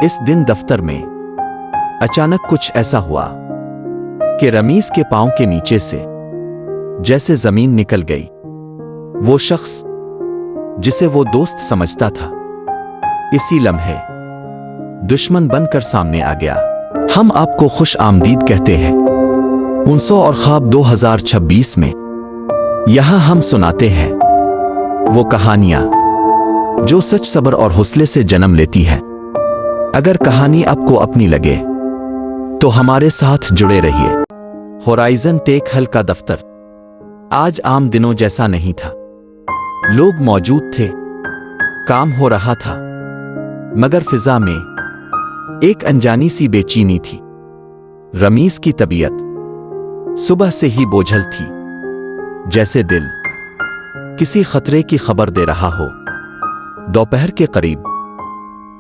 इस दिन दफ्तर में अचानक कुछ ऐसा हुआ कि रमीज के पांव के नीचे से जैसे जमीन निकल गई। वो शख्स जिसे वो दोस्त समझता था इसी लम्हे दुश्मन बनकर सामने आ गया। हम आपको खुश आमदीद कहते हैं उनसो और ख्वाब 2026 में। यहां हम सुनाते हैं वो कहानियां जो सच, सब्र और हौसले से जन्म लेती है। अगर कहानी आपको अपनी लगे तो हमारे साथ जुड़े रहिए। होराइजन टेक हल का दफ्तर आज आम दिनों जैसा नहीं था। लोग मौजूद थे, काम हो रहा था, मगर फिजा में एक अनजानी सी बेचैनी थी। रमीज की तबीयत सुबह से ही बोझल थी, जैसे दिल किसी खतरे की खबर दे रहा हो। दोपहर के करीब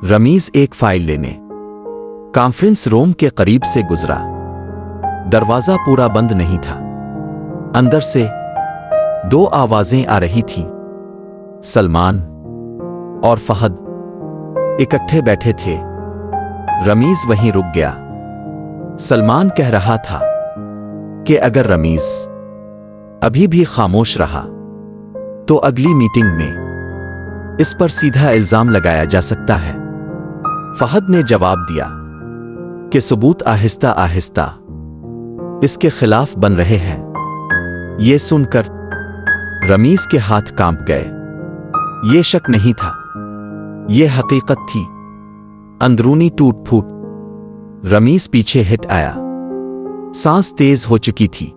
रमीज एक फाइल लेने कॉन्फ्रेंस रूम के करीब से गुजरा। दरवाजा पूरा बंद नहीं था। अंदर से दो आवाजें आ रही थीं। सलमान और फहद इकट्ठे बैठे थे। रमीज वहीं रुक गया। सलमान कह रहा था कि अगर रमीज अभी भी खामोश रहा तो अगली मीटिंग में इस पर सीधा इल्जाम लगाया जा सकता है। फहद ने जवाब दिया कि सबूत आहिस्ता आहिस्ता इसके खिलाफ बन रहे हैं। यह सुनकर रमीज के हाथ कांप गए। ये शक नहीं था, यह हकीकत थी। अंदरूनी टूट फूट रमीज पीछे हिट आया। सांस तेज हो चुकी थी।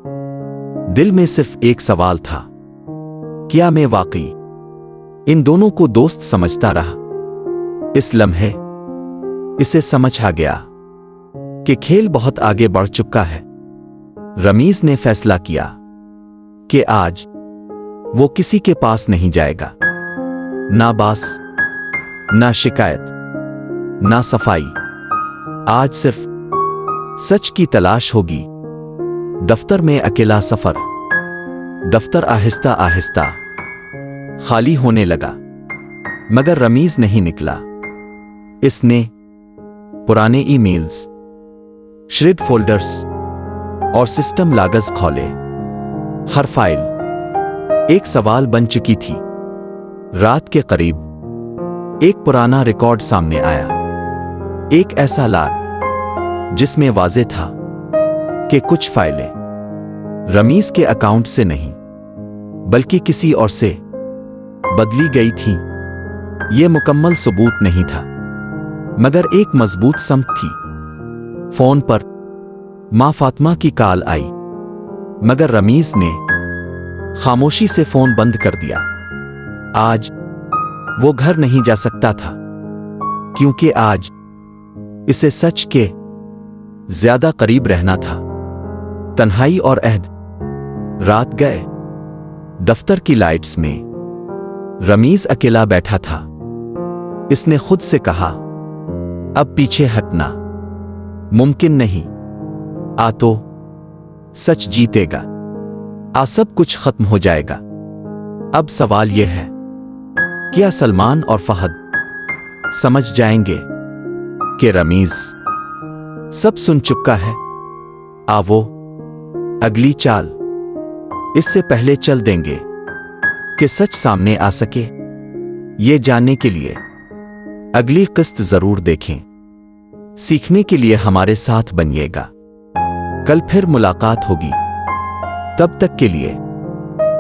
दिल में सिर्फ एक सवाल था, क्या मैं वाकई इन दोनों को दोस्त समझता रहा? इस लम्हे इसे समझ आ गया कि खेल बहुत आगे बढ़ चुका है। रमीज ने फैसला किया कि आज वो किसी के पास नहीं जाएगा। ना बास, ना शिकायत, ना सफाई। आज सिर्फ सच की तलाश होगी। दफ्तर में अकेला सफर। दफ्तर आहिस्ता आहिस्ता खाली होने लगा, मगर रमीज नहीं निकला। इसने पुराने ईमेल्स, श्रेड फोल्डर्स और सिस्टम लागज खोले। हर फाइल एक सवाल बन चुकी थी। रात के करीब एक पुराना रिकॉर्ड सामने आया। एक ऐसा लाग जिसमें वाज़ेह था कि कुछ फाइलें रमीज के अकाउंट से नहीं बल्कि किसी और से बदली गई थीं। यह मुकम्मल सबूत नहीं था, मगर एक मजबूत समझ थी। फोन पर मां फातिमा की कॉल आई, मगर रमीज ने खामोशी से फोन बंद कर दिया। आज वो घर नहीं जा सकता था, क्योंकि आज इसे सच के ज्यादा करीब रहना था। तन्हाई और अहद। रात गए। दफ्तर की लाइट्स में रमीज अकेला बैठा था। इसने खुद से कहा, अब पीछे हटना मुमकिन नहीं। आ तो सच जीतेगा, आ सब कुछ खत्म हो जाएगा। अब सवाल यह है, क्या सलमान और फहद समझ जाएंगे कि रमीज सब सुन चुका है? वो अगली चाल इससे पहले चल देंगे कि सच सामने आ सके? ये जानने के लिए अगली किस्त जरूर देखें। सीखने के लिए हमारे साथ बनिएगा। कल फिर मुलाकात होगी। तब तक के लिए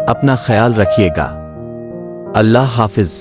अपना ख्याल रखिएगा। अल्लाह हाफिज।